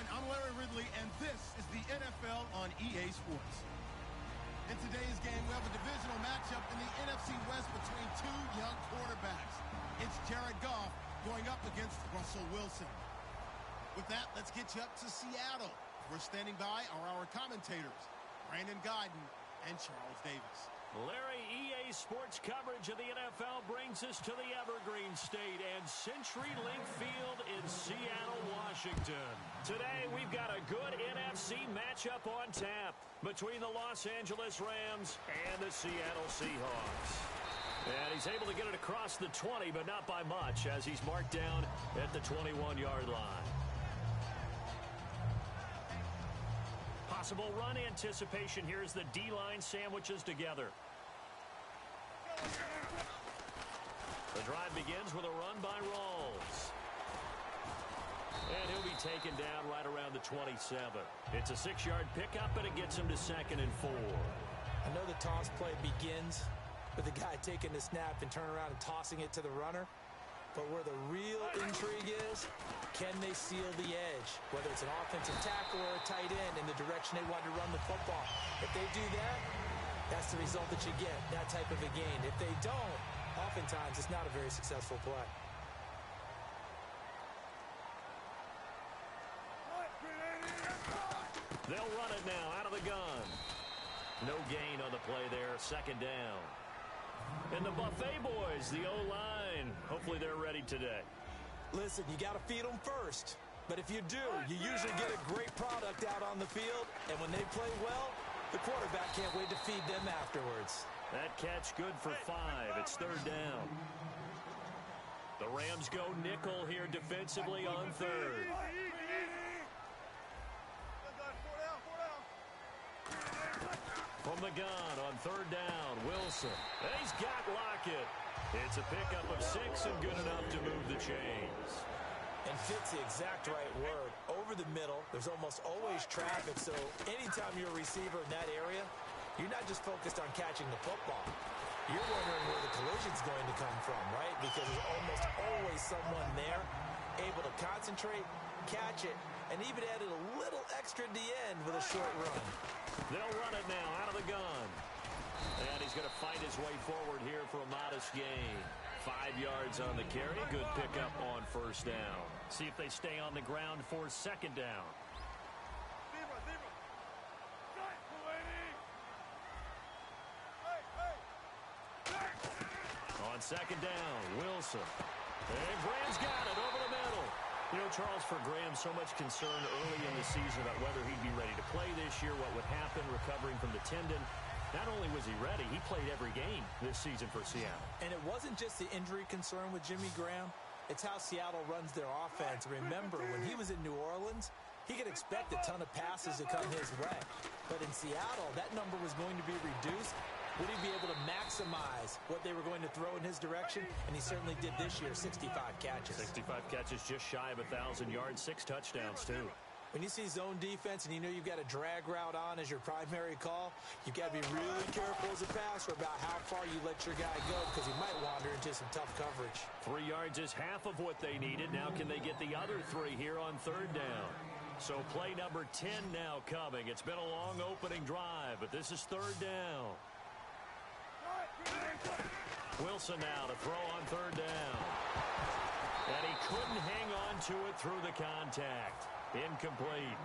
everyone. I'm Larry Ridley, and this is the NFL on EA Sports. In today's game, we have a divisional matchup in the NFC West between two young quarterbacks. It's Jared Goff going up against Russell Wilson. With that, let's get you up to Seattle. We're standing by are our commentators, Brandon Godden and Charles Davis. Larry, EA Sports coverage of the NFL brings us to the Evergreen State and CenturyLink Field in Seattle, Washington. Today, we've got a good NFC matchup on tap between the Los Angeles Rams and the Seattle Seahawks. And he's able to get it across the 20, but not by much, as he's marked down at the 21-yard line. Possible run anticipation here as the D-line sandwiches together. The drive begins with a run by Rawls. And he'll be taken down right around the 27. It's a 6-yard pickup, and it gets him to 2nd and 4. I know the toss play begins with the guy taking the snap and turning around and tossing it to the runner. But where the real intrigue is, can they seal the edge? Whether it's an offensive tackle or a tight end in the direction they want to run the football. If they do that, that's the result that you get, that type of a gain. If they don't, oftentimes it's not a very successful play. They'll run it now out of the gun. No gain on the play there, 2nd down. And the Buffet boys, the O-line, hopefully they're ready today. Listen, you got to feed them first. But if you do, you usually get a great product out on the field. And when they play well, the quarterback can't wait to feed them afterwards. That catch good for 5. It's 3rd down. The Rams go nickel here defensively on 3rd. From the gun on 3rd down, Wilson. And he's got Lockett. It's a pickup of 6 and good enough to move the chains. And fit's the exact right word. Over the middle, there's almost always traffic, so anytime you're a receiver in that area, you're not just focused on catching the football. You're wondering where the collision's going to come from, right? Because there's almost always someone there able to concentrate, catch it, and even added a little extra at the end with a short run. They'll run it now out of the gun. And he's going to fight his way forward here for a modest gain. 5 yards on the carry. Good pickup on 1st down. See if they stay on the ground for 2nd down. On 2nd down, Wilson. And Graham's got it over the middle. You know, Charles, for Graham, so much concern early in the season about whether he'd be ready to play this year, what would happen recovering from the tendon. Not only was he ready, he played every game this season for Seattle. And it wasn't just the injury concern with Jimmy Graham. It's how Seattle runs their offense. Remember, when he was in New Orleans, he could expect a ton of passes to come his way. But in Seattle, that number was going to be reduced. Would he be able to maximize what they were going to throw in his direction? And he certainly did this year, 65 catches. 65 catches, just shy of 1,000 yards, 6 touchdowns, too. When you see zone defense and you know you've got a drag route on as your primary call, you've got to be really careful as a passer about how far you let your guy go because he might wander into some tough coverage. 3 yards is half of what they needed. Now can they get the other 3 here on 3rd down? So play number 10 now coming. It's been a long opening drive, but this is 3rd down. Wilson now to throw on 3rd down. And he couldn't hang on to it through the contact. Incomplete.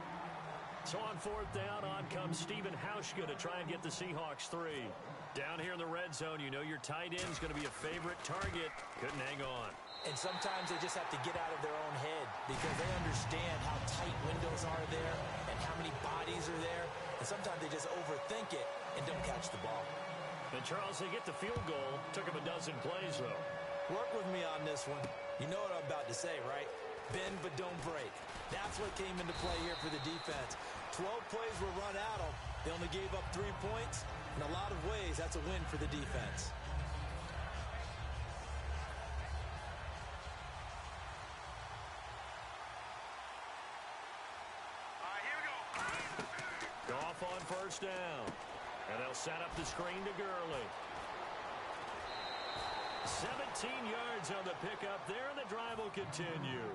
So on 4th down, on comes Stephen Hauschka to try and get the Seahawks 3. Down here in the red zone, you know your tight end is going to be a favorite target. Couldn't hang on. And sometimes they just have to get out of their own head because they understand how tight windows are there and how many bodies are there. And sometimes they just overthink it and don't catch the ball. And Charles, they get the field goal. Took him a dozen plays, though. Work with me on this one. You know what I'm about to say, right? Bend but don't break. That's what came into play here for the defense. 12 plays were run at them. They only gave up 3 points. In a lot of ways, that's a win for the defense. Here we go. Goff on 1st down. And they'll set up the screen to Gurley. 17 yards on the pickup there, and the drive will continue.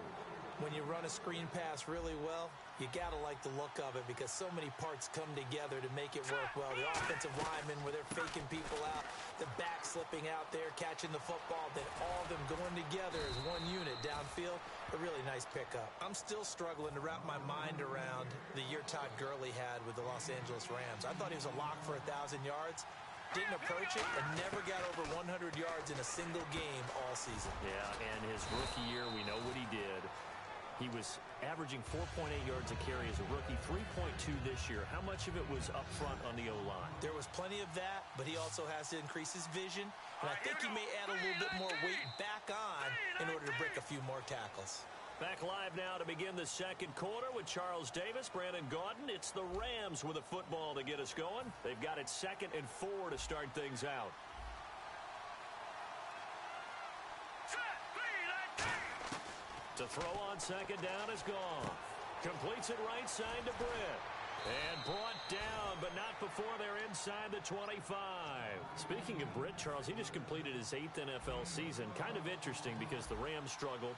When you run a screen pass really well, you got to like the look of it because so many parts come together to make it work well. The offensive linemen, where they're faking people out, the back slipping out there, catching the football, then all of them going together as one unit downfield. A really nice pickup. I'm still struggling to wrap my mind around the year Todd Gurley had with the Los Angeles Rams. I thought he was a lock for 1,000 yards. Didn't approach it and never got over 100 yards in a single game all season. Yeah, and his rookie year, we know what he did. He was averaging 4.8 yards a carry as a rookie, 3.2 this year. How much of it was up front on the O-line? There was plenty of that, but he also has to increase his vision. And I think he may add a little bit more weight back on in order to break a few more tackles. Back live now to begin the second quarter with Charles Davis, Brandon Gaudin. It's the Rams with a football to get us going. They've got it 2nd and 4 to start things out. To throw on 2nd down is gone. Completes it right side to Britt. And brought down, but not before they're inside the 25. Speaking of Britt, Charles, he just completed his 8th NFL season. Kind of interesting because the Rams struggled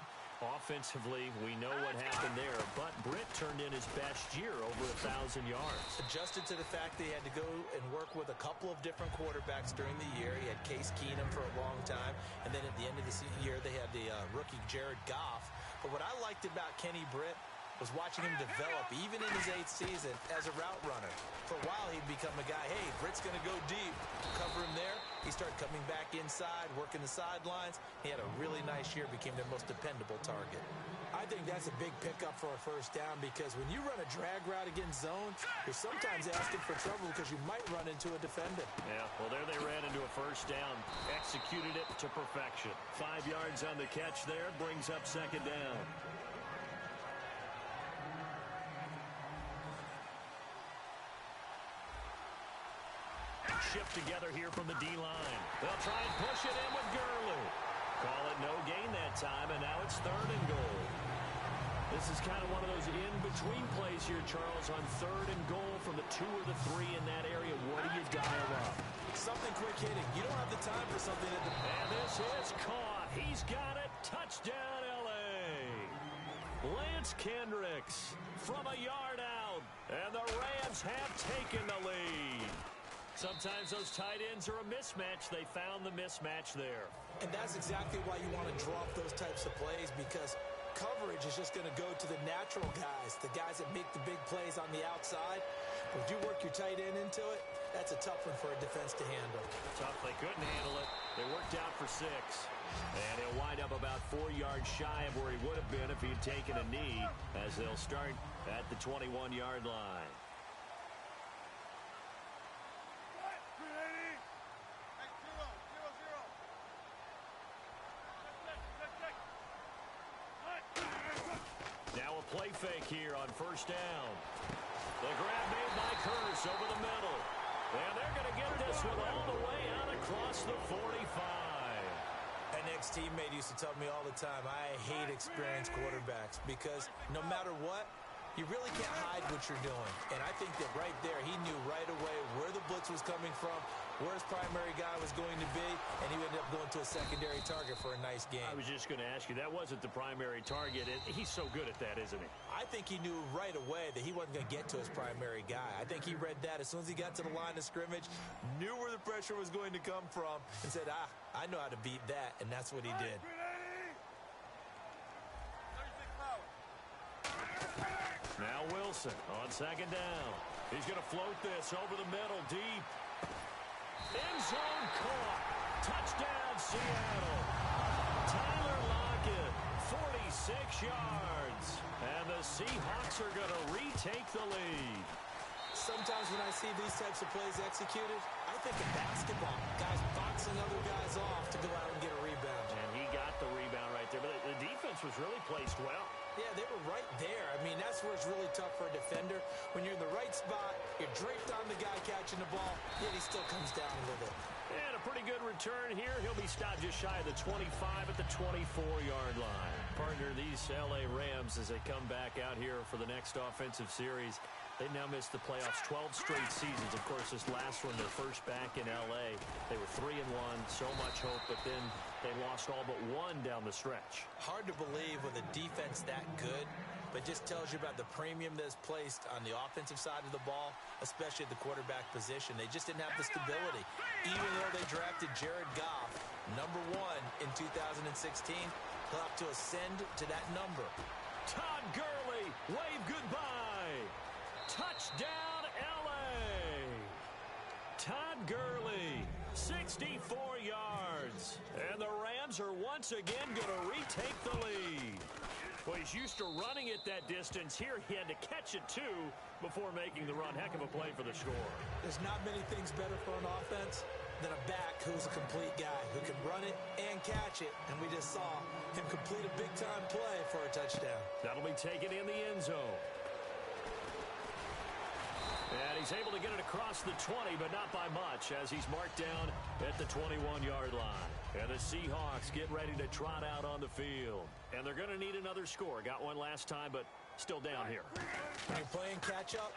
offensively. We know what happened there, but Britt turned in his best year, over 1,000 yards. Adjusted to the fact that he had to go and work with a couple of different quarterbacks during the year. He had Case Keenum for a long time, and then at the end of the year, they had the rookie Jared Goff. But what I liked about Kenny Britt was watching him develop, even in his 8th season, as a route runner. For a while, he'd become a guy, hey, Britt's going to go deep. Cover him there. He started coming back inside, working the sidelines. He had a really nice year, became their most dependable target. I think that's a big pickup for a first down because when you run a drag route against zone, you're sometimes asking for trouble because you might run into a defender. Yeah, well, there they ran into a first down. Executed it to perfection. 5 yards on the catch there, brings up 2nd down. Shift together here from the D-line. They'll try and push it in with Gurley. Call it no gain that time, and now it's 3rd and goal. This is kind of one of those in-between plays here, Charles, on 3rd and goal from the 2 or the 3 in that area. What do you dial up? Something quick hitting. You don't have the time for something at the... And this is caught. He's got it. Touchdown, L.A. Lance Kendricks from a yard out. And the Rams have taken the lead. Sometimes those tight ends are a mismatch. They found the mismatch there. And that's exactly why you want to draw up those types of plays, because coverage is just going to go to the natural guys, the guys that make the big plays on the outside. But if you work your tight end into it, that's a tough one for a defense to handle. Tough. They couldn't handle it. They worked out for 6. And he'll wind up about 4 yards shy of where he would have been if he had taken a knee, as they'll start at the 21-yard line. Now a play fake here on 1st down. The grab made by Curse over the middle. And they're going to get this one all the way out across the 45. An ex-teammate used to tell me all the time, I hate experienced quarterbacks because no matter what, you really can't hide what you're doing. And I think that right there, he knew right away where the blitz was coming from, where his primary guy was going to be, and he ended up going to a secondary target for a nice game. I was just going to ask you, that wasn't the primary target. He's so good at that, isn't he? I think he knew right away that he wasn't going to get to his primary guy. I think he read that as soon as he got to the line of scrimmage, knew where the pressure was going to come from, and said, I know how to beat that, and that's what he did. Now Wilson on 2nd down. He's going to float this over the middle, deep. End zone caught. Touchdown, Seattle. Tyler Lockett, 46 yards. And the Seahawks are going to retake the lead. Sometimes when I see these types of plays executed, I think of basketball. Guys boxing other guys off to go out and get a rebound. And he got the rebound right there. But the defense was really placed well. Yeah, they were right there. I mean, that's where it's really tough for a defender. When you're in the right spot, you're draped on the guy catching the ball, yet he still comes down with it. And a pretty good return here. He'll be stopped just shy of the 25 at the 24-yard line. Partner, these L.A. Rams, as they come back out here for the next offensive series, they've now missed the playoffs 12 straight seasons. Of course, this last one, their first back in L.A. They were 3-1, so much hope, but then They lost all but one down the stretch. Hard to believe with a defense that good, but just tells you about the premium that's placed on the offensive side of the ball, especially at the quarterback position. They just didn't have the stability. Even though they drafted Jared Goff, #1 in 2016, he'll have to ascend to that number. Todd Gurley, wave goodbye. Touchdown, L.A. Todd Gurley, 64 yards. And the Rams are once again going to retake the lead. Well, he's used to running it that distance. Here he had to catch it, too, before making the run. Heck of a play for the score. There's not many things better for an offense than a back who's a complete guy, who can run it and catch it. And we just saw him complete a big-time play for a touchdown. That'll be taken in the end zone. And he's able to get it across the 20, but not by much, as he's marked down at the 21-yard line. And the Seahawks get ready to trot out on the field. And they're going to need another score. Got one last time, but still down here. When you're playing catch-up,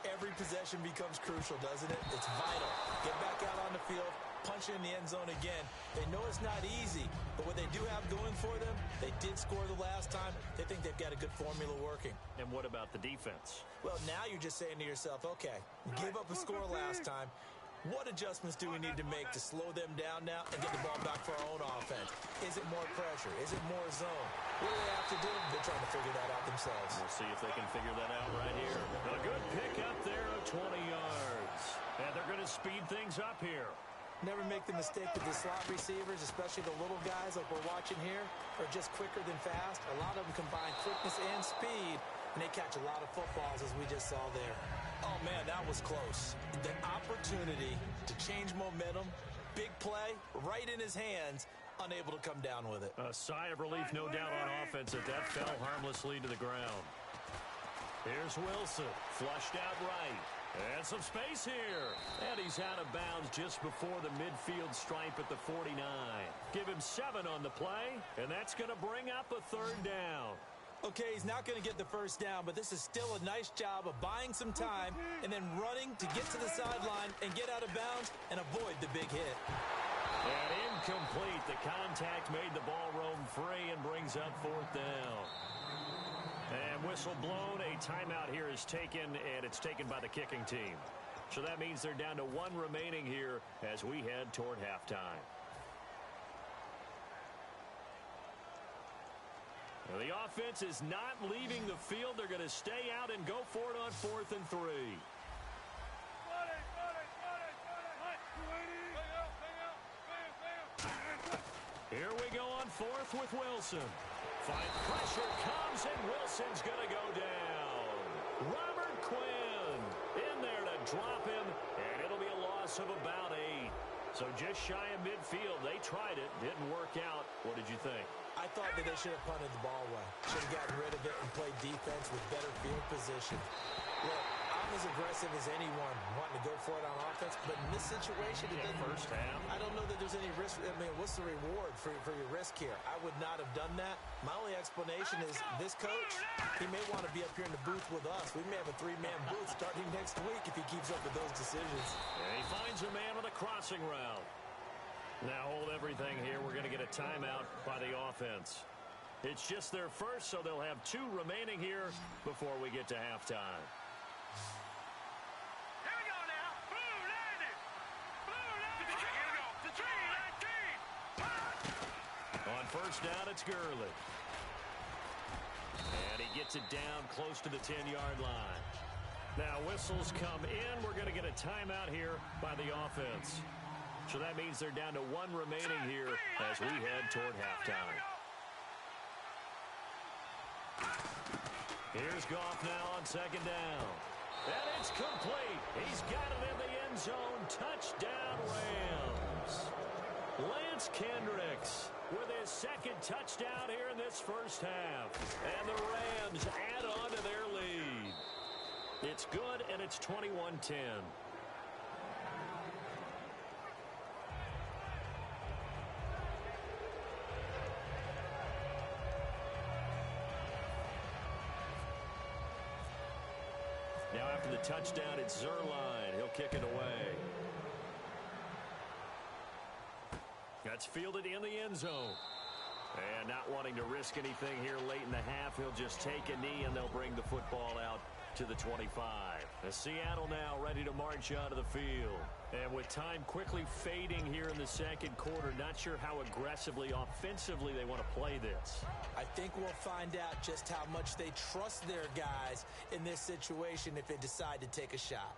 every possession becomes crucial, doesn't it? It's vital. Get back out on the field, punch in the end zone again. They know it's not easy, but what they do have going for them, they did score the last time. They think they've got a good formula working. And what about the defense? Well, now you're just saying to yourself, okay, we gave up a score last time. What adjustments do we need to make to slow them down now and get the ball back for our own offense? Is it more pressure? Is it more zone? What do they have to do? They're trying to figure that out themselves. We'll see if they can figure that out right here. A good pick up there of 20 yards. And they're going to speed things up here. Never make the mistake with the slot receivers, especially the little guys like we're watching here, are just quicker than fast. A lot of them combine quickness and speed, and they catch a lot of footballs, as we just saw there. Oh, man, that was close. The opportunity to change momentum, big play, right in his hands, unable to come down with it. A sigh of relief, no doubt, on offense that fell harmlessly to the ground. Here's Wilson, flushed out right. And some space here. And he's out of bounds just before the midfield stripe at the 49. Give him 7 on the play, and that's going to bring up a 3rd down. Okay, he's not going to get the first down, but this is still a nice job of buying some time and then running to get to the sideline and get out of bounds and avoid the big hit. And incomplete. The contact made the ball roam free and brings up 4th down. And whistle blown. A timeout here is taken, and it's taken by the kicking team. So that means they're down to 1 remaining here as we head toward halftime. Now, the offense is not leaving the field. They're going to stay out and go for it on 4th and 3. Here we go on 4th with Wilson. Fight pressure comes, and Wilson's going to go down. Robert Quinn in there to drop him, and it'll be a loss of about 8. So just shy of midfield. They tried it. Didn't work out. What did you think? I thought that they should have punted the ball away. Should have gotten rid of it and played defense with better field position. Look, I'm as aggressive as anyone wanting to go for it on offense, but in this situation, it doesn't. First half. I don't know that there's any risk. I mean, what's the reward for your risk here? I would not have done that. My only explanation is this coach, he may want to be up here in the booth with us. We may have a 3-man booth starting next week if he keeps up with those decisions. And he finds a man on the crossing route. Now hold everything here. We're going to get a timeout by the offense. It's just their first, so they'll have 2 remaining here before we get to halftime. Here we go now. Blue landed. Blue landed. Here we go. The 3-19. On first down, it's Gurley. And he gets it down close to the 10-yard line. Now whistles come in. We're going to get a timeout here by the offense. So that means they're down to 1 remaining here as we head toward halftime. Here's Goff now on 2nd down. And it's complete. He's got it in the end zone. Touchdown, Rams. Lance Kendricks with his 2nd touchdown here in this first half. And the Rams add on to their lead. It's good, and it's 21-10. Now after the touchdown, it's Zerline. He'll kick it away. That's fielded in the end zone. And not wanting to risk anything here late in the half, he'll just take a knee and they'll bring the football out to the 25. As Seattle now ready to march onto the field. And with time quickly fading here in the second quarter, not sure how aggressively, offensively they want to play this. I think we'll find out just how much they trust their guys in this situation if they decide to take a shot.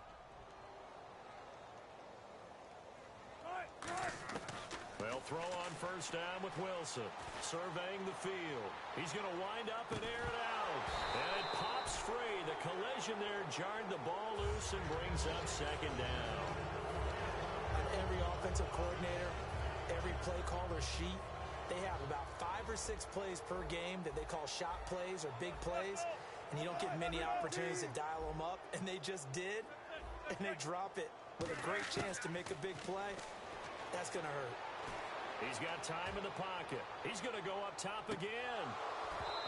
They'll throw on first down with Wilson. Surveying the field. He's going to wind up and air it out. And it pops free. The collision there jarred the ball loose and brings up second down. On every offensive coordinator, every play caller sheet, they have about 5 or 6 plays per game that they call shot plays or big plays. And you don't get many opportunities to dial them up. And they just did. And they drop it with a great chance to make a big play. That's going to hurt. He's got time in the pocket. He's going to go up top again.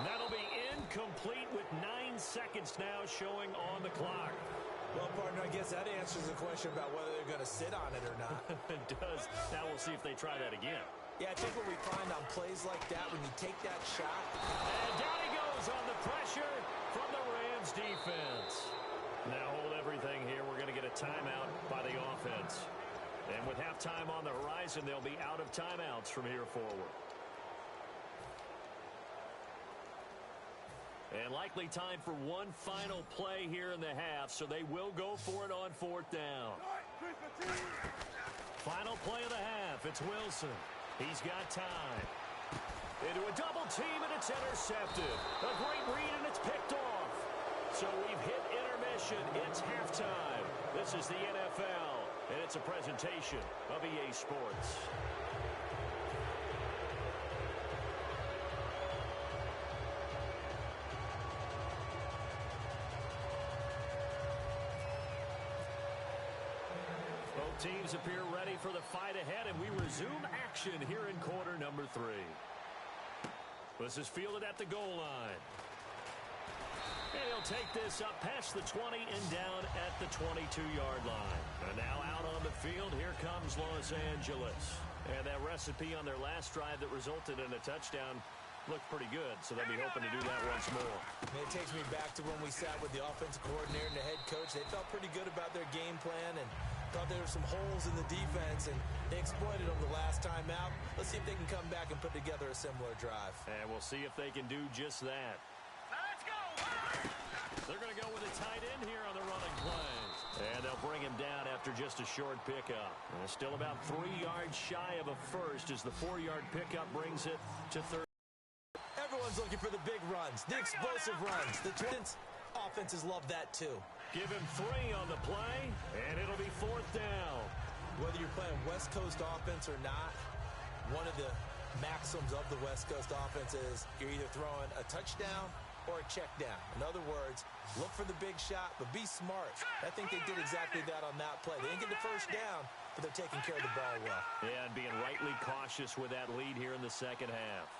That'll be incomplete with 9 seconds now showing on the clock. Well, partner, I guess that answers the question about whether they're going to sit on it or not. It does. Now we'll see if they try that again. Yeah, I think what we find on plays like that, when you take that shot. And down he goes on the pressure from the Rams defense. Now hold everything here. We're going to get a timeout by the offense. And with halftime on the horizon, they'll be out of timeouts from here forward. And likely time for one final play here in the half, so they will go for it on fourth down. Final play of the half. It's Wilson. He's got time. Into a double team, and it's intercepted. A great read, and it's picked off. So we've hit intermission. It's halftime. This is the NFL. And it's a presentation of EA Sports. Both teams appear ready for the fight ahead, and we resume action here in quarter number 3. This is fielded at the goal line. And he'll take this up past the 20 and down at the 22-yard line. And now out on the field, here comes Los Angeles. And that recipe on their last drive that resulted in a touchdown looked pretty good, so they'll be hoping to do that once more. And it takes me back to when we sat with the offensive coordinator and the head coach. They felt pretty good about their game plan and thought there were some holes in the defense, and they exploited them the last time out. Let's see if they can come back and put together a similar drive. And we'll see if they can do just that. They're going to go with a tight end here on the running plays. And they'll bring him down after just a short pickup. And still about 3 yards shy of a first as the 4-yard pickup brings it to third. Everyone's looking for the big runs, the explosive runs. The Twins offenses love that too. Give him 3 on the play, and it'll be fourth down. Whether you're playing West Coast offense or not, one of the maxims of the West Coast offense is you're either throwing a touchdown or a check down. In other words, look for the big shot, but be smart. I think they did exactly that on that play. They didn't get the first down, but they're taking care of the ball well. Yeah, and being rightly cautious with that lead here in the second half.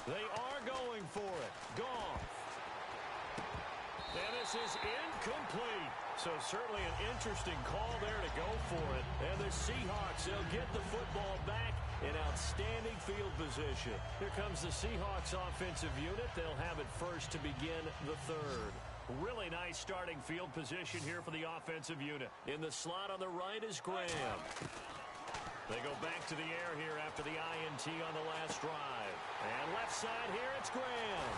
They are going for it. Goff. And this is incomplete. So certainly an interesting call there to go for it. And the Seahawks, they'll get the football back in outstanding field position. Here comes the Seahawks offensive unit. They'll have it first to begin the third. Really nice starting field position here for the offensive unit. In the slot on the right is Graham. They go back to the air here after the INT on the last drive. And left side here, it's Graham.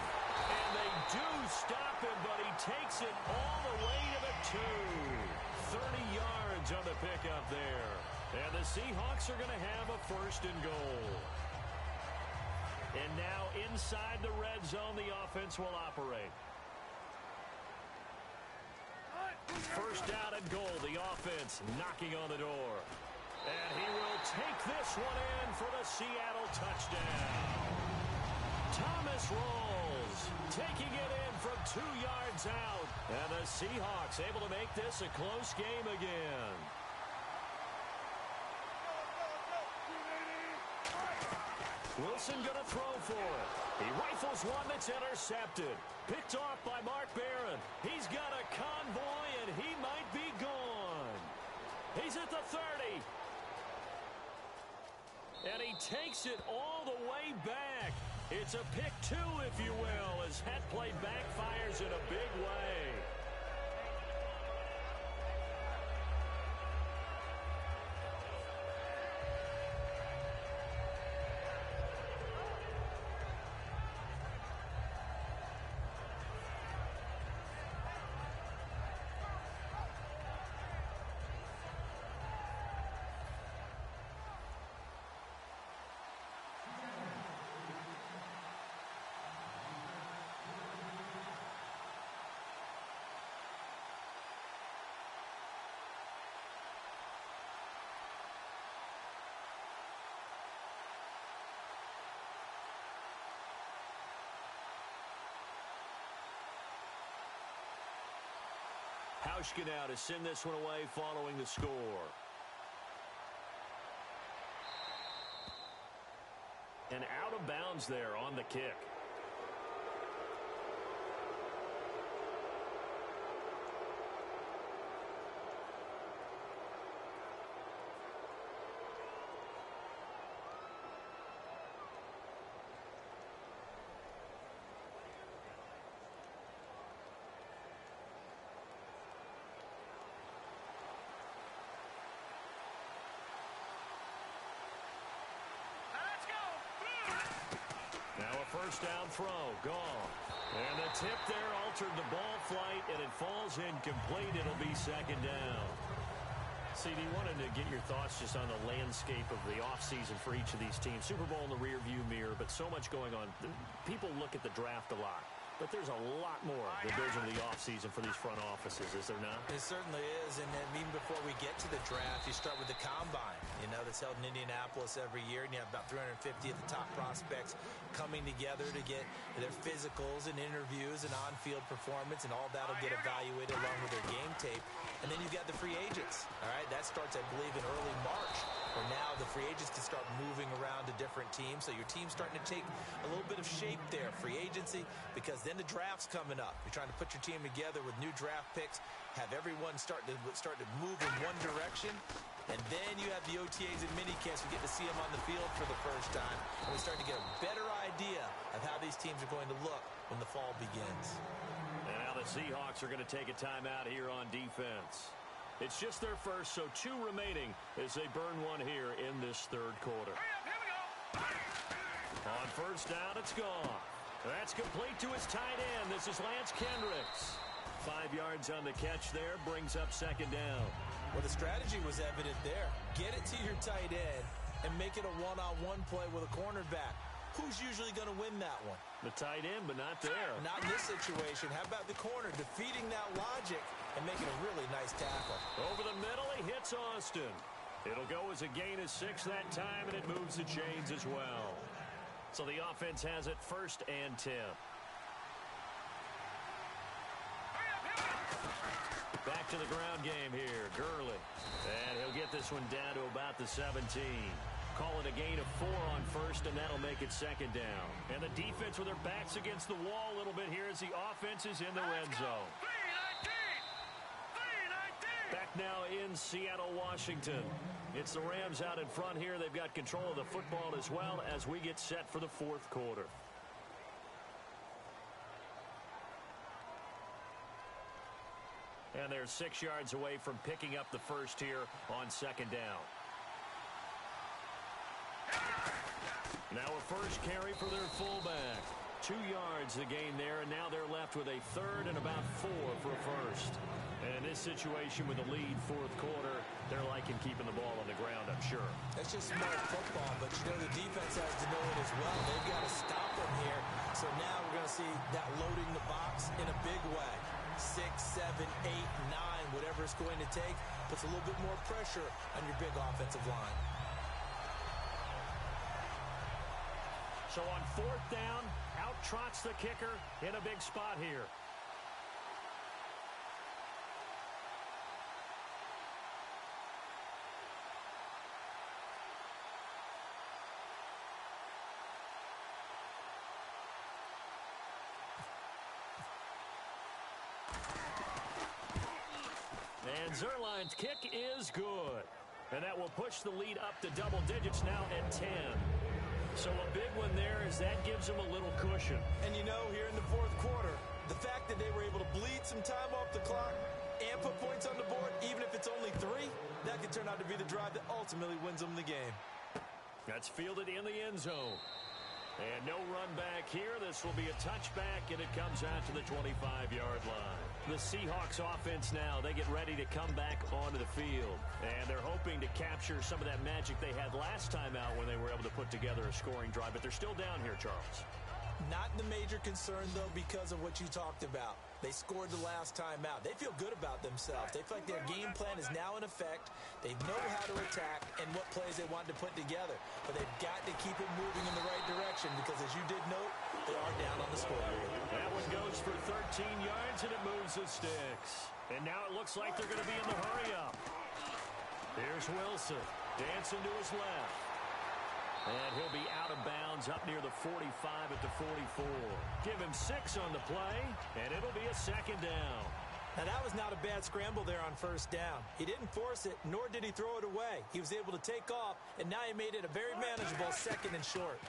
And they do stop him, but he takes it all the way to the 2. 30 yards on the pickup there. And the Seahawks are going to have a first and goal. And now inside the red zone, the offense will operate. First down and goal, the offense knocking on the door. And he will take this one in for the Seattle touchdown. Thomas Rawls taking it in from 2 yards out. And the Seahawks able to make this a close game again. Wilson going to throw for it. He rifles one that's intercepted. Picked off by Mark Barron. He's got a convoy, and he might be gone. He's at the 30. And he takes it all the way back. It's a pick two, if you will, as that play backfires in a big way. Hauschka now to send this one away following the score. And out of bounds there on the kick. First down throw, gone. And the tip there altered the ball flight, and it falls incomplete. It'll be second down. CD, wanted to get your thoughts just on the landscape of the offseason for each of these teams. Super Bowl in the rearview mirror, but so much going on. People look at the draft a lot, but there's a lot more that goes into the offseason for these front offices, is there not? It certainly is, and then even before we get to the draft, you start with the combine, that's held in Indianapolis every year, and you have about 350 of the top prospects coming together to get their physicals and interviews and on-field performance, and all that will get evaluated along with their game tape. And then you've got the free agents, all right? That starts, I believe, in early March, where now the free agents can start moving around to different teams, so your team's starting to take a little bit of shape there, free agency, because then the draft's coming up. You're trying to put your team together with new draft picks, have everyone start to move in one direction, and then you have the OTAs and minicamps. We get to see them on the field for the first time, and we start to get a better idea of how these teams are going to look when the fall begins. And now the Seahawks are going to take a timeout here on defense. It's just their first, so 2 remaining as they burn one here in this third quarter. Here we go. On first down, it's gone. That's complete to his tight end. This is Lance Kendricks. 5 yards on the catch there, brings up second down. Well, the strategy was evident there. Get it to your tight end and make it a one-on-one play with a cornerback. Who's usually going to win that one? The tight end, but not there. Not in this situation. How about the corner defeating that logic and making a really nice tackle? Over the middle, he hits Austin. It'll go as a gain of 6 that time, and it moves the chains as well. So the offense has it 1st and 10. Back to the ground game here. Gurley. And he'll get this one down to about the 17. Call it a gain of 4 on first, and that'll make it second down. And the defense with their backs against the wall a little bit here as the offense is in the red zone. 3-19. Back now in Seattle, Washington. It's the Rams out in front here. They've got control of the football as well as we get set for the fourth quarter. And they're 6 yards away from picking up the first here on second down. Now a first carry for their fullback. 2 yards the gain there, and now they're left with a third and about 4 for a first. And in this situation with the lead fourth quarter, they're liking keeping the ball on the ground, I'm sure. That's just smart football, but the defense has to know it as well. They've got to stop them here. So now we're going to see that loading the box in a big way. 6, 7, 8, 9, whatever it's going to take, puts a little bit more pressure on your big offensive line. So on 4th down, out trots the kicker in a big spot here. And Zerline's kick is good. And that will push the lead up to double digits now at 10. So a big one there as that gives them a little cushion. And you know, here in the fourth quarter, the fact that they were able to bleed some time off the clock and put points on the board, even if it's only 3, that could turn out to be the drive that ultimately wins them the game. That's fielded in the end zone. And no run back here. This will be a touchback, and it comes out to the 25-yard line. The Seahawks offense now, they get ready to come back onto the field. And they're hoping to capture some of that magic they had last time out when they were able to put together a scoring drive. But they're still down here, Charles. Not the major concern, though, because of what you talked about. They scored the last time out. They feel good about themselves. They feel like their game plan is now in effect. They know how to attack and what plays they want to put together. But they've got to keep it moving in the right direction because, as you did note, they are down on the scoreboard. That one goes for 13 yards, and it moves the sticks. And now it looks like they're going to be in the hurry-up. Here's Wilson, dancing to his left. And he'll be out of bounds up near the 45 at the 44. Give him 6 on the play, and it'll be a second down. Now, that was not a bad scramble there on first down. He didn't force it, nor did he throw it away. He was able to take off, and now he made it a very manageable second and short.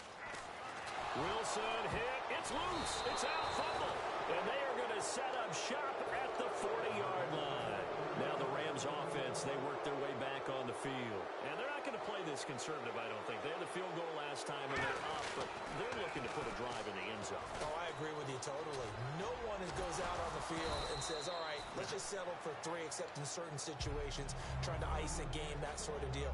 Wilson hit. It's loose. It's out. Fumble. And they are going to set up shop at the 40-yard line. Now the Rams offense, they work their way back on the field. And they're not going to play this conservative, I don't think. They had the field goal last time, and they're up, but they're looking to put a drive in the end zone. Oh, I agree with you totally. No one goes out on the field and says, all right, let's just settle for 3, except in certain situations, trying to ice a game, that sort of deal.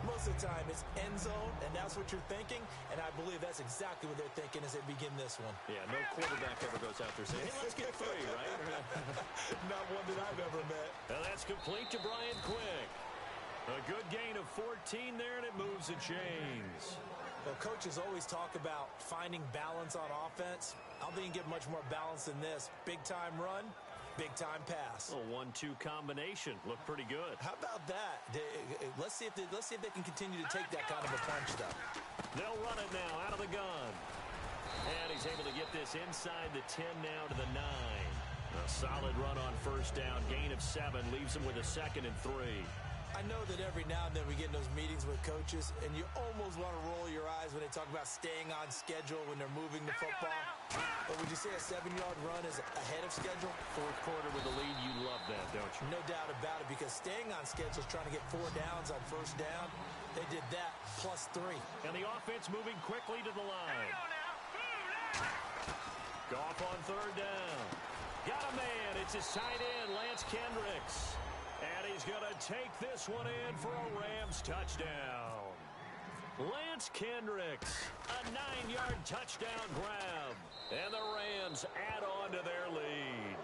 Most of the time, it's end zone, and that's what you're thinking, and I believe that's exactly what they're thinking as they begin this one. Yeah, no quarterback ever goes out there saying, hey, let's get 3, right? Not one that I've ever met. Now that's complete to Brian Quick. A good gain of 14 there, and it moves the chains. Well, coaches always talk about finding balance on offense. I don't think you can get much more balance than this. Big-time run, big-time pass. A 1-2 combination. Looked pretty good. How about that? Let's see if they can continue to take that kind of a punch, though. They'll run it now out of the gun. And he's able to get this inside the 10 now to the 9. A solid run on first down. Gain of 7 leaves him with a 2nd and 3. I know that every now and then we get in those meetings with coaches, and you almost want to roll your eyes when they talk about staying on schedule when they're moving the football. But would you say a 7-yard run is ahead of schedule? Fourth quarter with the lead, you love that, don't you? No doubt about it, because staying on schedule is trying to get 4 downs on first down. They did that, plus 3. And the offense moving quickly to the line. Goff on third down. Got a man. It's his tight end, Lance Kendricks. And he's going to take this one in for a Rams touchdown. Lance Kendricks, a 9-yard touchdown grab. And the Rams add on to their lead.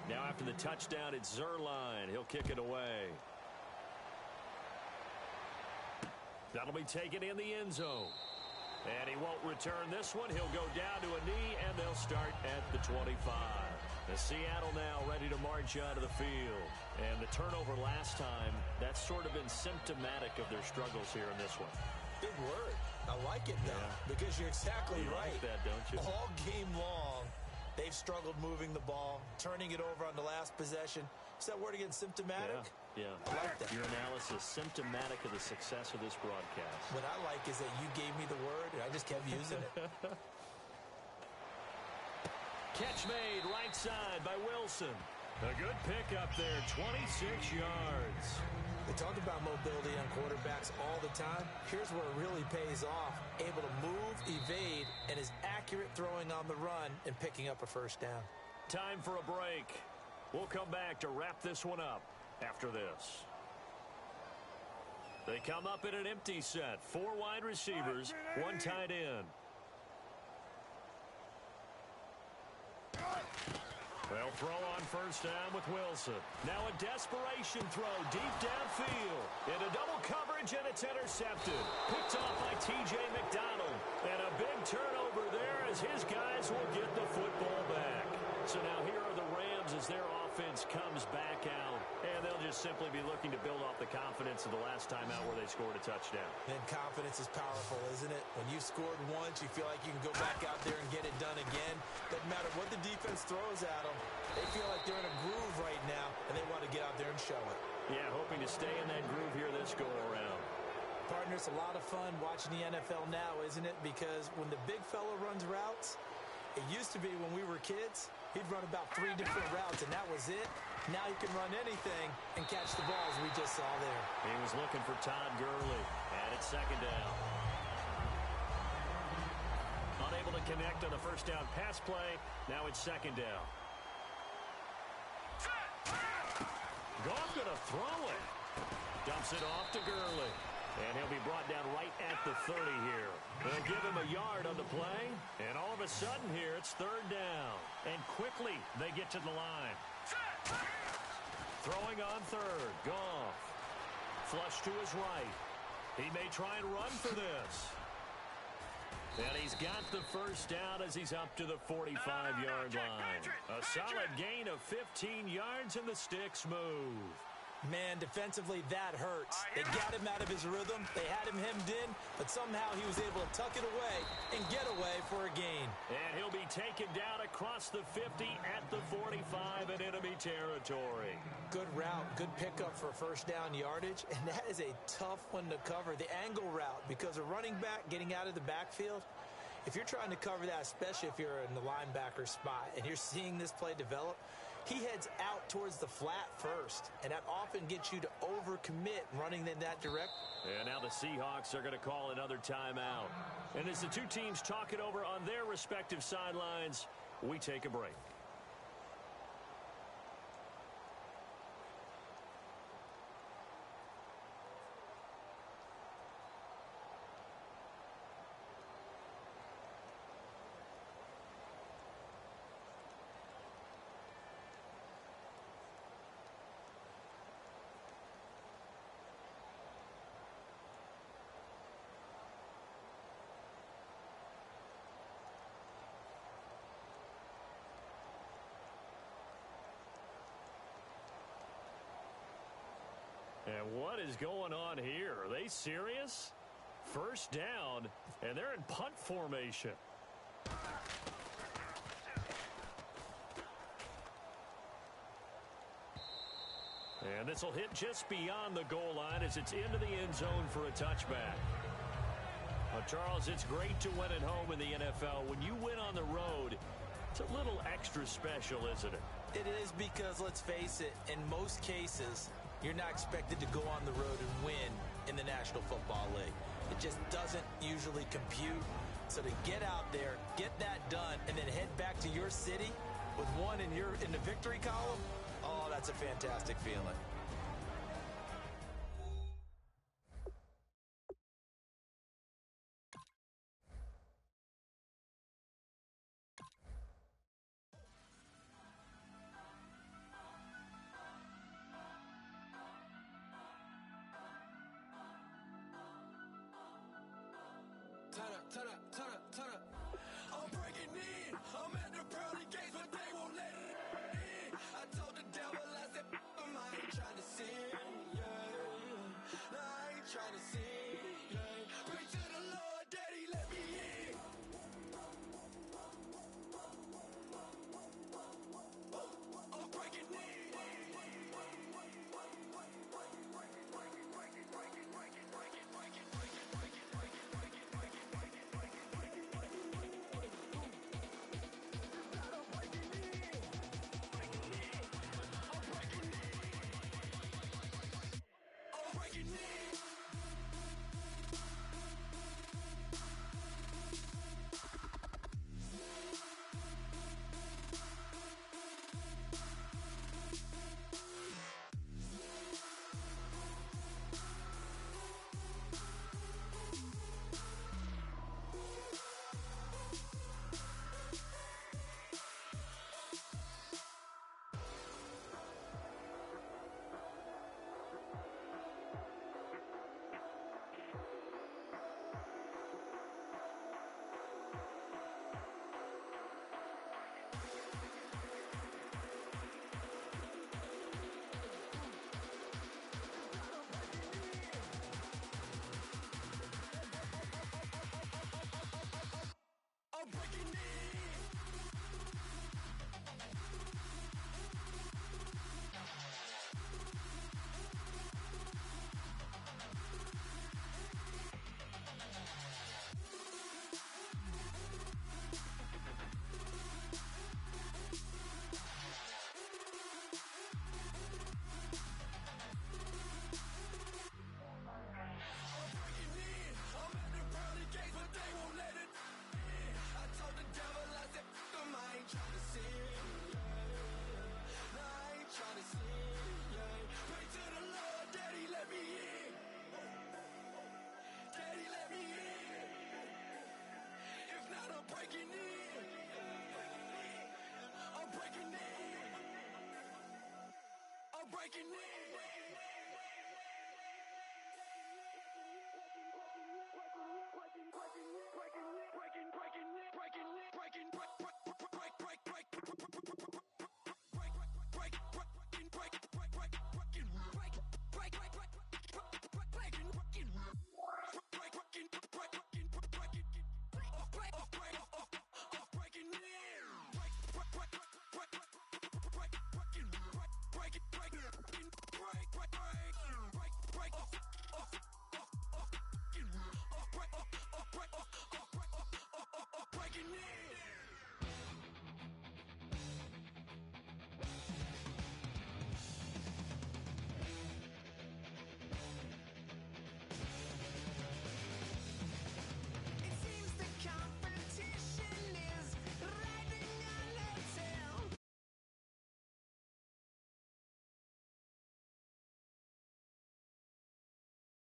Now after the touchdown, it's Zerline. He'll kick it away. That'll be taken in the end zone. And he won't return this one. He'll go down to a knee, and they'll start at the 25. The Seattle now ready to march out of the field. And the turnover last time, that's sort of been symptomatic of their struggles here in this one. Big word. I like it, though, because you're exactly right. You like that, don't you? All game long, they've struggled moving the ball, turning it over on the last possession. Is that word again, symptomatic? Yeah. I like that. Your analysis, symptomatic of the success of this broadcast. What I like is that you gave me the word, and I just kept using it. Catch made right side by Wilson. A good pickup there, 26 yards. They talk about mobility on quarterbacks all the time. Here's where it really pays off. Able to move, evade, and is accurate throwing on the run and picking up a first down. Time for a break. We'll come back to wrap this one up after this. They come up in an empty set. 4 wide receivers, 1 tight end. They'll throw on first down with Wilson. Now a desperation throw deep downfield. Into double coverage, and it's intercepted. Picked off by T.J. McDonald. And a big turnover there as his guys will get the football back. So now here are the Rams as their offense comes back out. And they'll just simply be looking to build off the confidence of the last time out where they scored a touchdown. And confidence is powerful, isn't it? When you've scored once, you feel like you can go back out there and get it done again. Doesn't matter what the defense throws at them. They feel like they're in a groove right now, and they want to get out there and show it. Yeah, hoping to stay in that groove here this go-around. Partner, it's a lot of fun watching the NFL now, isn't it? Because when the big fella runs routes, it used to be when we were kids, he'd run about 3 different routes, and that was it. Now he can run anything and catch the ball, as we just saw there. He was looking for Todd Gurley, and it's second down. Unable to connect on the first down pass play. Now it's second down. Goff going to throw it. Dumps it off to Gurley. And he'll be brought down right at the 30 here. They'll give him a yard on the play. And all of a sudden here, it's third down. And quickly, they get to the line. Throwing on third. Goff. Flush to his right. He may try and run for this. And he's got the first down as he's up to the 45-yard line. A solid gain of 15 yards, and the sticks move. Man, defensively, that hurts. They got him out of his rhythm. They had him hemmed in, but somehow he was able to tuck it away and get away for a gain. And he'll be taken down across the 50 at the 45 in enemy territory. Good route, good pickup for first down yardage, and that is a tough one to cover, the angle route, because a running back getting out of the backfield, if you're trying to cover that, especially if you're in the linebacker spot and you're seeing this play develop, he heads out towards the flat first, and that often gets you to overcommit running in that direction. And now the Seahawks are going to call another timeout. And as the two teams talk it over on their respective sidelines, we take a break. And what is going on here? Are they serious? First down, and they're in punt formation. And this will hit just beyond the goal line as it's into the end zone for a touchback. Charles, it's great to win at home in the NFL. When you win on the road, it's a little extra special, isn't it? It is, because, let's face it, in most cases, you're not expected to go on the road and win in the National Football League. It just doesn't usually compute. So to get out there, get that done, and then head back to your city with one in the victory column, oh, that's a fantastic feeling. Turn up. I'm breaking in. I'm at the pearly gates, but they won't let it in. I told the devil, I said, I ain't trying breaking in.